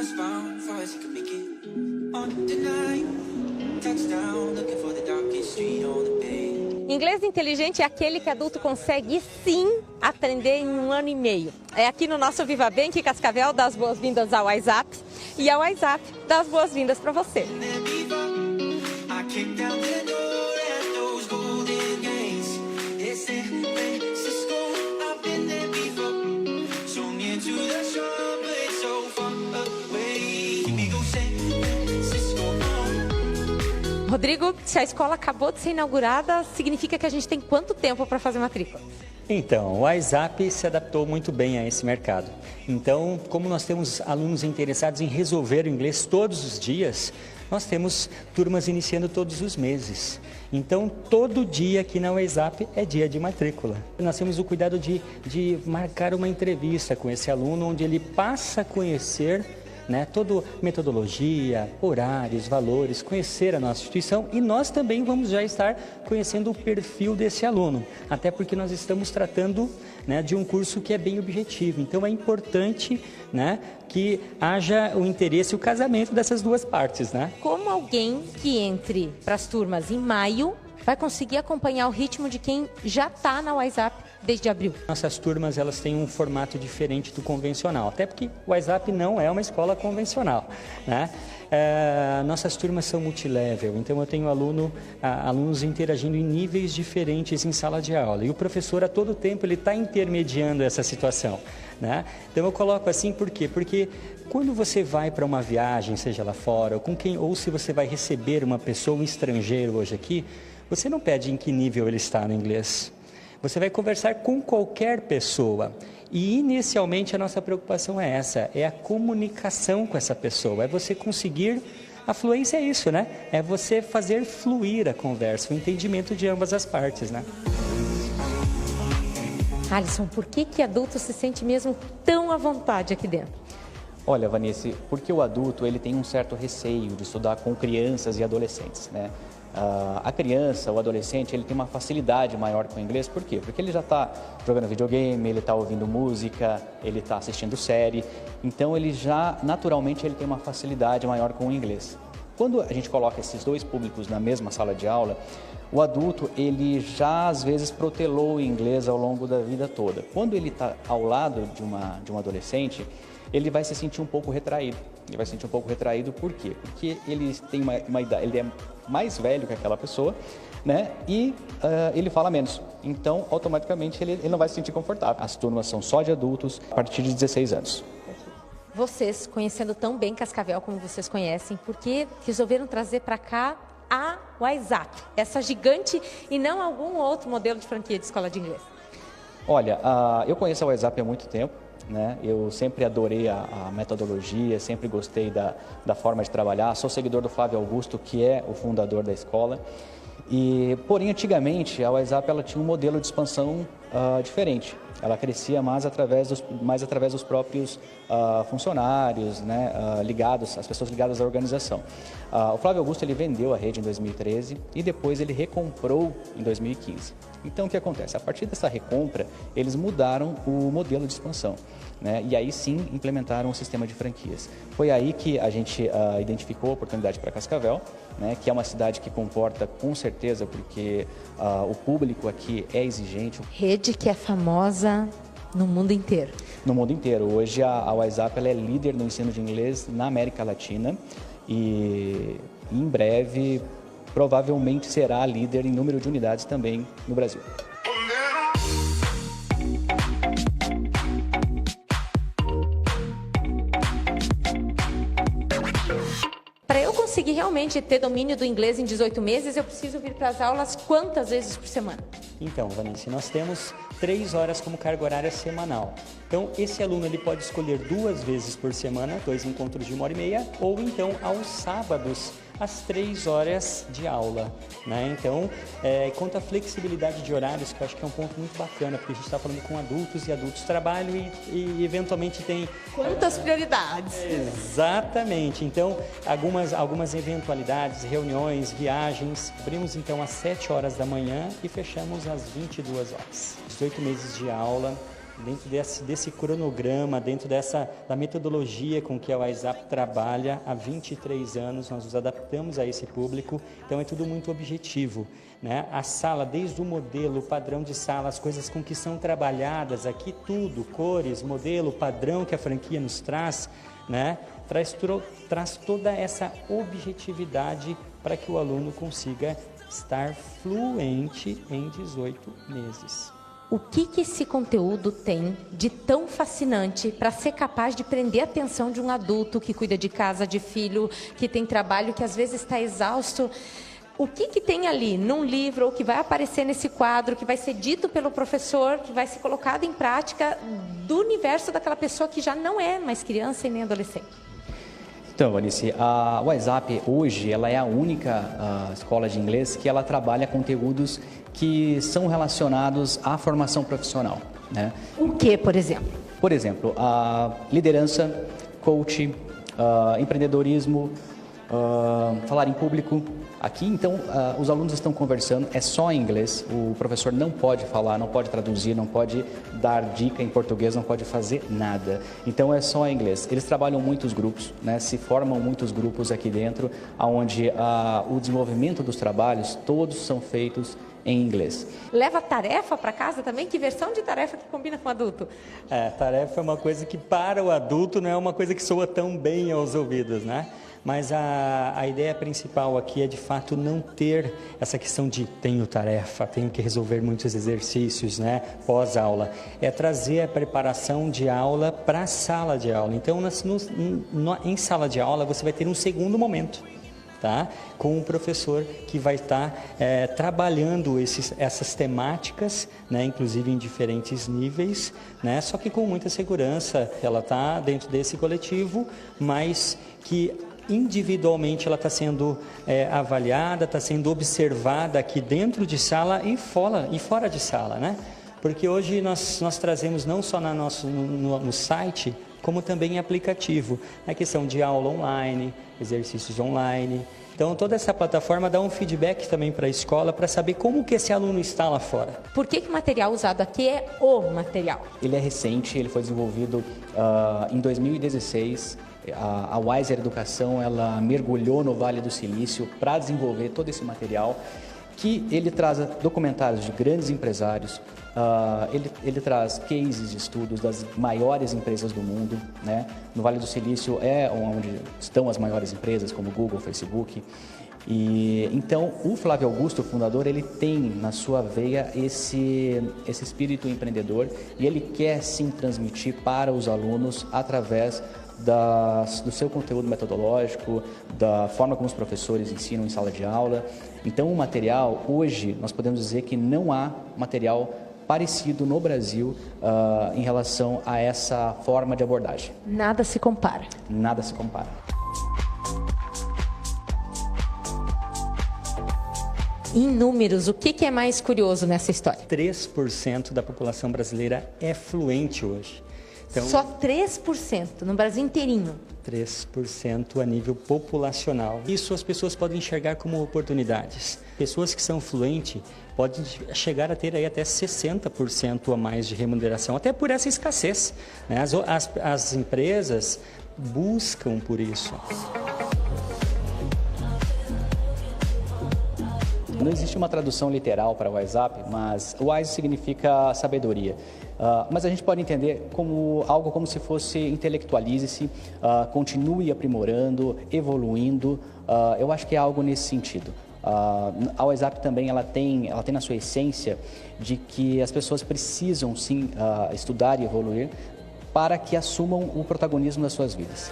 Westbound, far as you can make it. On the night, touchdown, looking for the darkest street on the bay. Inglês inteligente é aquele que adulto consegue sim aprender em 1 ano e meio. É aqui no nosso Viva Bem que Cascavel dá as boas-vindas ao WhatsApp e ao WhatsApp dá as boas-vindas para você. Rodrigo, se a escola acabou de ser inaugurada, significa que a gente tem quanto tempo para fazer matrícula? Então, o WhatsApp se adaptou muito bem a esse mercado. Então, como nós temos alunos interessados em resolver o inglês todos os dias, nós temos turmas iniciando todos os meses. Então, todo dia aqui na WhatsApp é dia de matrícula. Nós temos o cuidado de marcar uma entrevista com esse aluno, onde ele passa a conhecer toda metodologia, horários, valores, conhecer a nossa instituição, e nós também vamos já estar conhecendo o perfil desse aluno, até porque nós estamos tratando de um curso que é bem objetivo. Então é importante que haja o interesse e o casamento dessas duas partes. Como alguém que entre para as turmas em maio vai conseguir acompanhar o ritmo de quem já está na WhatsApp desde abril? Nossas turmas elas têm um formato diferente do convencional, até porque o WhatsApp não é uma escola convencional. Nossas turmas são multilevel, então eu tenho alunos interagindo em níveis diferentes em sala de aula, e o professor a todo tempo ele está intermediando essa situação. Então eu coloco assim por quê? Porque quando você vai para uma viagem, seja lá fora, ou se você vai receber uma pessoa, um estrangeiro hoje aqui, você não pede em que nível ele está no inglês. Você vai conversar com qualquer pessoa. E inicialmente a nossa preocupação é essa, é a comunicação com essa pessoa, é você conseguir, a fluência é isso, É você fazer fluir a conversa, o entendimento de ambas as partes, Alisson, por que adulto se sente mesmo tão à vontade aqui dentro? Olha, Vanessa, porque o adulto ele tem um certo receio de estudar com crianças e adolescentes, A criança, o adolescente, ele tem uma facilidade maior com o inglês, por quê? Porque ele já está jogando videogame, ele está ouvindo música, ele está assistindo série, então ele já, naturalmente, ele tem uma facilidade maior com o inglês. Quando a gente coloca esses dois públicos na mesma sala de aula, o adulto, ele já às vezes protelou o inglês ao longo da vida toda. Quando ele está ao lado de um adolescente, ele vai se sentir um pouco retraído. Ele vai se sentir um pouco retraído por quê? Porque ele tem uma idade, ele é mais velho que aquela pessoa, E ele fala menos. Então, automaticamente, ele não vai se sentir confortável. As turmas são só de adultos a partir de 16 anos. Vocês, conhecendo tão bem Cascavel como vocês conhecem, por que resolveram trazer para cá a WhatsApp, essa gigante, e não algum outro modelo de franquia de escola de inglês? Olha, eu conheço a WhatsApp há muito tempo. Eu sempre adorei a metodologia, sempre gostei da forma de trabalhar. Sou seguidor do Flávio Augusto, que é o fundador da escola. Porém, antigamente, a WhatsApp ela tinha um modelo de expansão diferente. Ela crescia mais através dos próprios funcionários, as pessoas ligadas à organização. O Flávio Augusto ele vendeu a rede em 2013 e depois ele recomprou em 2015. Então, o que acontece? A partir dessa recompra, eles mudaram o modelo de expansão, E aí sim implementaram um sistema de franquias. Foi aí que a gente identificou a oportunidade para Cascavel, que é uma cidade que comporta com certeza, porque o público aqui é exigente. Rede que é famosa no mundo inteiro. No mundo inteiro. Hoje a WhatsApp ela é líder no ensino de inglês na América Latina e em breve provavelmente será líder em número de unidades também no Brasil. Para eu conseguir realmente ter domínio do inglês em 18 meses, eu preciso vir para as aulas quantas vezes por semana? Então, Vanessa, nós temos 3 horas como carga horária semanal. Então, esse aluno ele pode escolher 2 vezes por semana, 2 encontros de 1h30, ou então aos sábados, às 3 horas de aula. Então, quanto à flexibilidade de horários, que eu acho que é um ponto muito bacana, porque a gente está falando com adultos e adultos trabalham e eventualmente tem... Quantas prioridades? Exatamente. Então, algumas eventualidades, reuniões, viagens. Abrimos então às 7 horas da manhã e fechamos às 22 horas. 18 meses de aula, dentro desse cronograma, dentro da metodologia com que a WhatsApp trabalha há 23 anos, nós nos adaptamos a esse público, então é tudo muito objetivo, né? A sala, desde o modelo, o padrão de sala, as coisas com que são trabalhadas aqui, tudo, cores, modelo, padrão que a franquia nos traz, né? Traz toda essa objetividade para que o aluno consiga estar fluente em 18 meses. O que esse conteúdo tem de tão fascinante para ser capaz de prender a atenção de um adulto que cuida de casa, de filho, que tem trabalho, que às vezes está exausto? O que tem ali num livro, ou que vai aparecer nesse quadro, que vai ser dito pelo professor, que vai ser colocado em prática do universo daquela pessoa que já não é mais criança e nem adolescente? Então, Vanice, a WhatsApp hoje ela é a única escola de inglês que ela trabalha conteúdos que são relacionados à formação profissional, né? O que, por exemplo? Por exemplo, a liderança, coach, empreendedorismo, falar em público. Aqui, então, os alunos estão conversando, é só em inglês, o professor não pode falar, não pode traduzir, não pode dar dica em português, não pode fazer nada. Então, é só em inglês. Eles trabalham muitos grupos, né? Se formam muitos grupos aqui dentro, onde o desenvolvimento dos trabalhos, todos são feitos em inglês. Leva tarefa para casa também? Que versão de tarefa que combina com o adulto? Tarefa é uma coisa que para o adulto não é uma coisa que soa tão bem aos ouvidos, né? Mas a ideia principal aqui é, de fato, não ter essa questão de tenho tarefa, tenho que resolver muitos exercícios, né, pós-aula. É trazer a preparação de aula para a sala de aula. Então, em sala de aula, você vai ter um segundo momento, tá? Com o professor que vai estar trabalhando essas temáticas, né, inclusive em diferentes níveis, né, só que com muita segurança. Ela está dentro desse coletivo, mas que individualmente ela está sendo avaliada, está sendo observada aqui dentro de sala e fora de sala, né? Porque hoje nós trazemos não só no site, como também em aplicativo, a questão de aula online, exercícios online. Então, toda essa plataforma dá um feedback também para a escola para saber como que esse aluno está lá fora. Por que o material usado aqui é o material? Ele é recente, ele foi desenvolvido em 2016. A Wiser Educação, ela mergulhou no Vale do Silício para desenvolver todo esse material, que ele traz documentários de grandes empresários, ele traz cases de estudos das maiores empresas do mundo, né? No Vale do Silício é onde estão as maiores empresas, como Google, Facebook. E então o Flávio Augusto, o fundador, ele tem na sua veia esse espírito empreendedor, e ele quer sim transmitir para os alunos através do seu conteúdo metodológico, da forma como os professores ensinam em sala de aula. Então, o material, hoje, nós podemos dizer que não há material parecido no Brasil em relação a essa forma de abordagem. Nada se compara. Nada se compara. Em números, o que é mais curioso nessa história? 3% da população brasileira é fluente hoje. Então, só 3% no Brasil inteirinho. 3% a nível populacional. Isso as pessoas podem enxergar como oportunidades. Pessoas que são fluentes podem chegar a ter aí até 60% a mais de remuneração, até por essa escassez, né? As empresas buscam por isso. Não existe uma tradução literal para WhatsApp, mas wise significa sabedoria. Mas a gente pode entender como algo como se fosse intelectualize-se, continue aprimorando, evoluindo. Eu acho que é algo nesse sentido. A WhatsApp também ela tem na sua essência de que as pessoas precisam sim estudar e evoluir para que assumam o protagonismo das suas vidas.